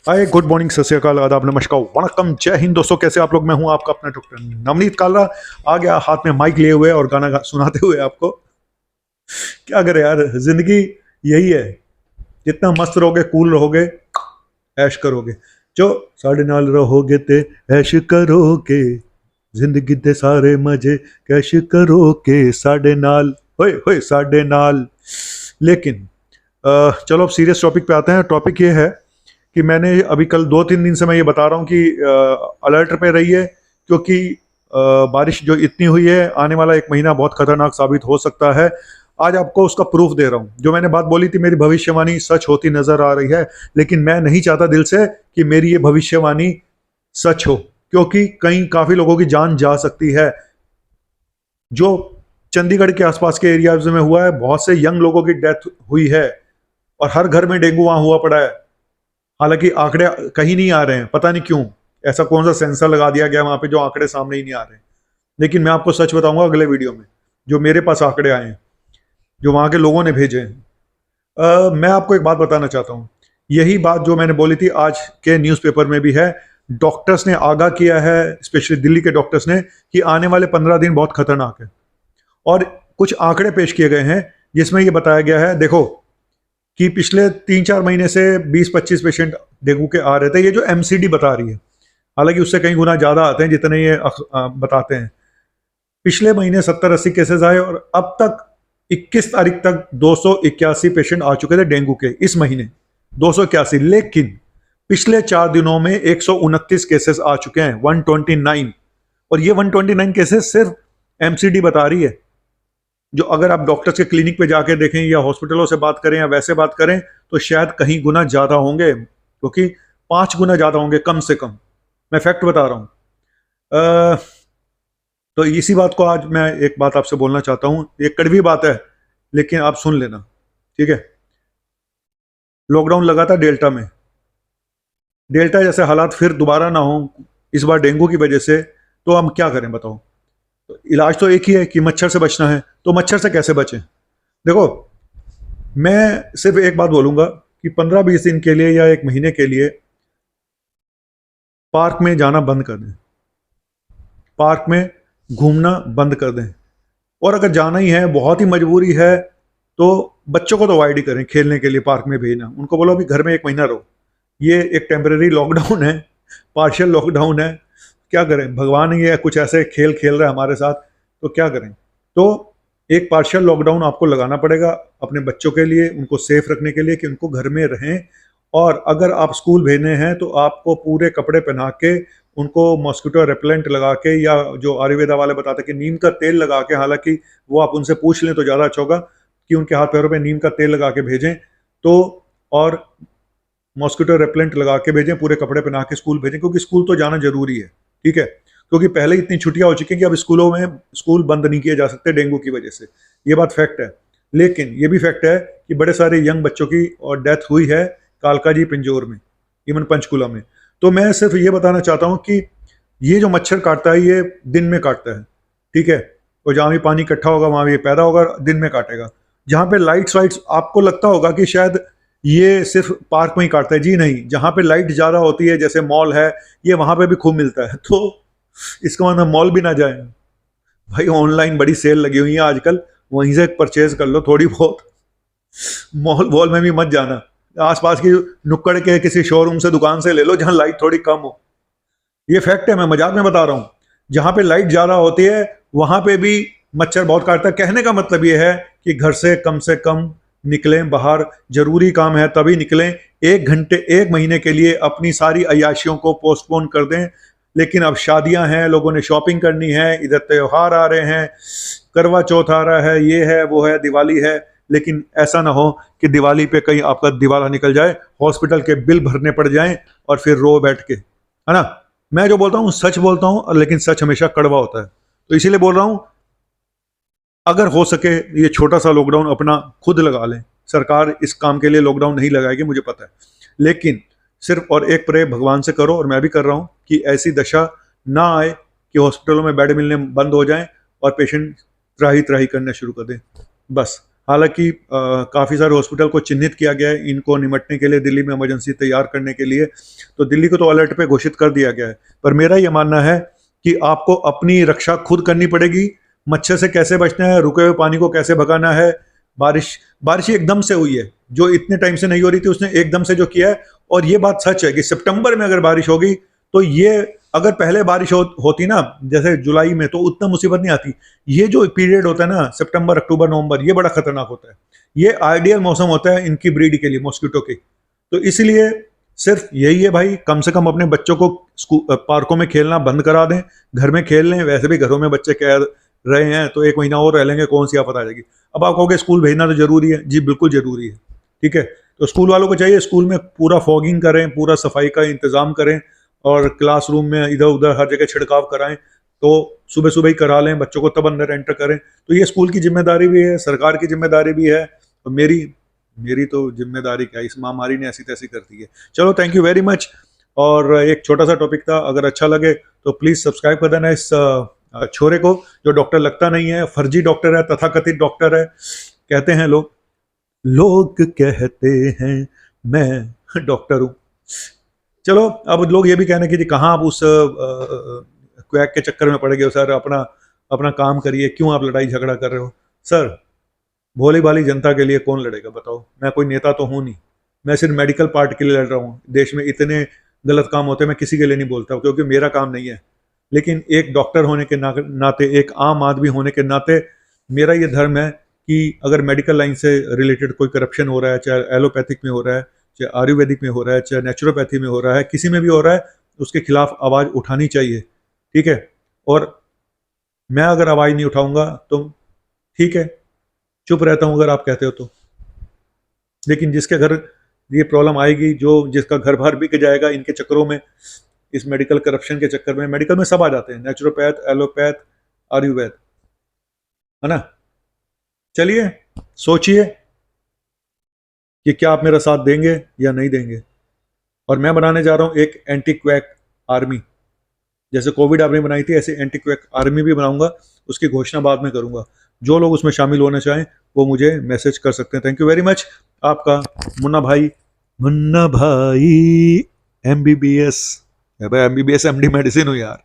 हाय, good morning, सत श्री अकाल, आदाब, नमस्कार, वणक्कम, जय हिंद दोस्तों। कैसे आप लोग? मैं हूं आपका अपना डॉक्टर नवनीत कालरा। आ गया हाथ में माइक लिए हुए और गाना सुनाते हुए आपको। क्या करें यार, जिंदगी यही है। जितना मस्त रहोगे, कूल रहोगे, ऐश करोगे। जो साढ़े नाल रहोगे ते ऐश करोगे, जिंदगी दे सारे मजे कैश करोगे साढ़े नाल, होए होए साढ़े नाल। लेकिन चलो अब सीरियस टॉपिक पे आते हैं। टॉपिक ये है कि मैंने अभी कल 2-3 दिन से मैं ये बता रहा हूँ कि अलर्ट पे रहिए, क्योंकि बारिश जो इतनी हुई है, आने वाला एक महीना बहुत खतरनाक साबित हो सकता है। आज आपको उसका प्रूफ दे रहा हूँ। जो मैंने बात बोली थी, मेरी भविष्यवाणी सच होती नजर आ रही है, लेकिन मैं नहीं चाहता दिल से कि मेरी ये भविष्यवाणी सच हो, क्योंकि कहीं काफी लोगों की जान जा सकती है। जो चंडीगढ़ के आसपास के एरियाज में हुआ है, बहुत से यंग लोगों की डेथ हुई है और हर घर में डेंगू वहां हुआ पड़ा है। हालांकि आंकड़े कहीं नहीं आ रहे हैं, पता नहीं क्यों। ऐसा कौन सा सेंसर लगा दिया गया वहां पे जो आंकड़े सामने ही नहीं आ रहे हैं। लेकिन मैं आपको सच बताऊंगा अगले वीडियो में, जो मेरे पास आंकड़े आए हैं, जो वहां के लोगों ने भेजे हैं। मैं आपको एक बात बताना चाहता हूं। यही बात जो मैंने बोली थी आज के न्यूज़पेपर में भी है। डॉक्टर्स ने आगाह किया है, स्पेशली दिल्ली के डॉक्टर्स ने, कि आने वाले 15 दिन बहुत खतरनाक है। और कुछ आंकड़े पेश किए गए हैं जिसमें यह बताया गया है, देखो, कि पिछले 3-4 महीने से 20-25 पेशेंट डेंगू के आ रहे थे। ये जो एमसीडी बता रही है, हालांकि उससे कई गुना ज्यादा आते हैं जितने ये बताते हैं। पिछले महीने 70-80 केसेस आए और अब तक 21 तारीख तक 281 पेशेंट आ चुके थे डेंगू के। इस महीने 281, लेकिन पिछले 4 दिनों में 129 केसेस आ चुके हैं, 129। और ये 129 केसेस सिर्फ एमसीडी बता रही है। जो अगर आप डॉक्टर्स के क्लिनिक पे जाके देखें या हॉस्पिटलों से बात करें या वैसे बात करें, तो शायद कहीं गुना ज्यादा होंगे, क्योंकि 5 गुना ज्यादा होंगे कम से कम। मैं फैक्ट बता रहा हूं। तो इसी बात को आज मैं एक बात आपसे बोलना चाहता हूं। ये कड़वी बात है, लेकिन आप सुन लेना, ठीक है। लॉकडाउन लगा था डेल्टा में। डेल्टा जैसे हालात फिर दोबारा ना हो इस बार डेंगू की वजह से, तो हम क्या करें बताओ? तो इलाज तो एक ही है कि मच्छर से बचना है। तो मच्छर से कैसे बचें? देखो, मैं सिर्फ एक बात बोलूंगा कि 15-20 दिन के लिए या एक महीने के लिए पार्क में जाना बंद कर दें, पार्क में घूमना बंद कर दें। और अगर जाना ही है, बहुत ही मजबूरी है, तो बच्चों को तो अवॉइड ही करें खेलने के लिए पार्क में भेजना। उनको बोलो अभी घर में एक महीना रहो। ये एक टेम्परेरी लॉकडाउन है, पार्शियल लॉकडाउन है। क्या करें, भगवान ये कुछ ऐसे खेल खेल रहा है हमारे साथ, तो क्या करें? तो एक पार्शियल लॉकडाउन आपको लगाना पड़ेगा अपने बच्चों के लिए, उनको सेफ रखने के लिए, कि उनको घर में रहें। और अगर आप स्कूल भेजने हैं तो आपको पूरे कपड़े पहना के, उनको मॉस्किटो रेपेलेंट लगा के, या जो आयुर्वेदा वाले बताते हैं कि नीम का तेल लगा के, हालांकि वो आप उनसे पूछ लें तो ज़्यादा अच्छा होगा कि उनके हाथ पैरों पे नीम का तेल लगा के भेजें। तो और मॉस्किटो रेपेलेंट लगा के भेजें, पूरे कपड़े पहना के स्कूल भेजें, क्योंकि स्कूल तो जाना जरूरी है, ठीक है। क्योंकि पहले इतनी छुट्टियां हो चुकी हैं कि अब स्कूलों में स्कूल बंद नहीं किए जा सकते डेंगू की वजह से। ये बात फैक्ट है। लेकिन ये भी फैक्ट है कि बड़े सारे यंग बच्चों की और डेथ हुई है कालकाजी, पिंजौर में, इवन पंचकुला में। तो मैं सिर्फ ये बताना चाहता हूँ कि ये जो मच्छर काटता है, ये दिन में काटता है, ठीक है। और जहाँ भी पानी इकट्ठा होगा वहां भी ये पैदा होगा, दिन में काटेगा। जहाँ पे लाइट्स वाइट्स, आपको लगता होगा कि शायद ये सिर्फ पार्क में ही काटता है। जी नहीं, जहाँ पे लाइट ज़्यादा होती है, जैसे मॉल है, ये वहां पे भी खूब मिलता है। तो इसका मतलब मॉल भी ना जाए भाई। ऑनलाइन बड़ी सेल लगी हुई है आजकल, वहीं से परचेज कर लो थोड़ी बहुत। मॉल वॉल में भी मत जाना, आसपास की नुक्कड़ के किसी शोरूम से, दुकान से ले लो जहां लाइट थोड़ी कम हो। ये फैक्ट है, मैं मजाक में बता रहा हूं। जहां पे लाइट ज्यादा होती है वहां पे भी मच्छर बहुत काटता है। कहने का मतलब ये है कि घर से कम निकलें बाहर, जरूरी काम है तभी निकलें। 1 घंटे, 1 महीने के लिए अपनी सारी अय्याशियों को पोस्टपोन कर दें। लेकिन अब शादियां हैं, लोगों ने शॉपिंग करनी है, इधर त्योहार आ रहे हैं, करवा चौथ आ रहा है, ये है वो है, दिवाली है। लेकिन ऐसा ना हो कि दिवाली पे कहीं आपका दिवाला निकल जाए, हॉस्पिटल के बिल भरने पड़ जाएं और फिर रो बैठ के, है ना। मैं जो बोलता हूँ सच बोलता हूँ, लेकिन सच हमेशा कड़वा होता है। तो इसीलिए बोल रहा हूँ, अगर हो सके ये छोटा सा लॉकडाउन अपना खुद लगा लें। सरकार इस काम के लिए लॉकडाउन नहीं लगाएगी, मुझे पता है। लेकिन सिर्फ और एक प्रे भगवान से करो, और मैं भी कर रहा हूँ, कि ऐसी दशा ना आए कि हॉस्पिटलों में बेड मिलने बंद हो जाएं और पेशेंट त्राही त्राही करना शुरू कर दें। बस हालांकि काफ़ी सारे हॉस्पिटल को चिन्हित किया गया है इनको निपटने के लिए, दिल्ली में इमरजेंसी तैयार करने के लिए। तो दिल्ली को तो अलर्ट पे घोषित कर दिया गया है। पर मेरा ये मानना है कि आपको अपनी रक्षा खुद करनी पड़ेगी। मच्छर से कैसे बचना है, रुके हुए पानी को कैसे भगाना है। बारिश बारिश एकदम से हुई है, जो इतने टाइम से नहीं हो रही थी उसने एकदम से जो किया है। और ये बात सच है कि सितंबर में अगर बारिश होगी तो ये, अगर पहले बारिश होती ना जैसे जुलाई में, तो उतना मुसीबत नहीं आती। ये जो पीरियड होता है ना, सितंबर अक्टूबर नवंबर, ये बड़ा खतरनाक होता है। ये आइडियल मौसम होता है इनकी ब्रीड के लिए, मॉस्किटो की। तो इसलिए सिर्फ यही है भाई, कम से कम अपने बच्चों को पार्कों में खेलना बंद करा दें, घर में खेल लें। वैसे भी घरों में बच्चे कह रहे हैं तो 1 महीना और रह लेंगे, कौन सी आफत आ जाएगी। अब आप कहोगे स्कूल भेजना तो जरूरी है, जी बिल्कुल जरूरी है, ठीक है। तो स्कूल वालों को चाहिए स्कूल में पूरा फॉगिंग करें, पूरा सफाई का इंतजाम करें, और क्लासरूम में इधर उधर हर जगह छिड़काव कराएं। तो सुबह सुबह ही करा लें बच्चों को, तब अंदर एंटर करें। तो ये स्कूल की जिम्मेदारी भी है, सरकार की जिम्मेदारी भी है, और मेरी तो जिम्मेदारी क्या, इस महामारी ने ऐसी तैसी कर दी है। चलो, थैंक यू वेरी मच। और एक छोटा सा टॉपिक था, अगर अच्छा लगे तो प्लीज सब्सक्राइब कर देना इस छोरे को, जो डॉक्टर लगता नहीं है, फर्जी डॉक्टर है, तथाकथित डॉक्टर है। कहते हैं लोग कहते हैं मैं डॉक्टर हूं। चलो, अब लोग ये भी कहने की कहाँ आप उस क्वैक के चक्कर में पड़ गए हो सर, अपना अपना काम करिए, क्यों आप लड़ाई झगड़ा कर रहे हो। सर, भोली भाली जनता के लिए कौन लड़ेगा बताओ। मैं कोई नेता तो हूं नहीं, मैं सिर्फ मेडिकल पार्ट के लिए लड़ रहा हूँ। देश में इतने गलत काम होते हैं, मैं किसी के लिए नहीं बोलता क्योंकि मेरा काम नहीं है। लेकिन एक डॉक्टर होने के नाते, एक आम आदमी होने के नाते, मेरा ये धर्म है कि अगर मेडिकल लाइन से रिलेटेड कोई करप्शन हो रहा है, चाहे एलोपैथिक में हो रहा है, चाहे आयुर्वेदिक में हो रहा है, चाहे नेचुरोपैथी में हो रहा है, किसी में भी हो रहा है, उसके खिलाफ आवाज़ उठानी चाहिए, ठीक है। और मैं अगर आवाज़ नहीं उठाऊंगा तो ठीक है, चुप रहता हूं अगर आप कहते हो तो। लेकिन जिसके घर ये प्रॉब्लम आएगी, जिसका घर भर बिक जाएगा इनके चक्करों में, इस मेडिकल करप्शन के चक्कर में। मेडिकल में सब आ जाते हैं, नेचुरोपैथ, एलोपैथ, आयुर्वेद, है ना। चलिए, सोचिए कि क्या आप मेरा साथ देंगे या नहीं देंगे। और मैं बनाने जा रहा हूं एक एंटी क्वैक आर्मी। जैसे कोविड आर्मी बनाई थी, ऐसे एंटी क्वैक आर्मी भी बनाऊंगा। उसकी घोषणा बाद में करूंगा। जो लोग उसमें शामिल होना चाहें वो मुझे मैसेज कर सकते हैं। Thank you very much. आपका मुन्ना भाई MBBS, MBBS MD मेडिसिन हो यार।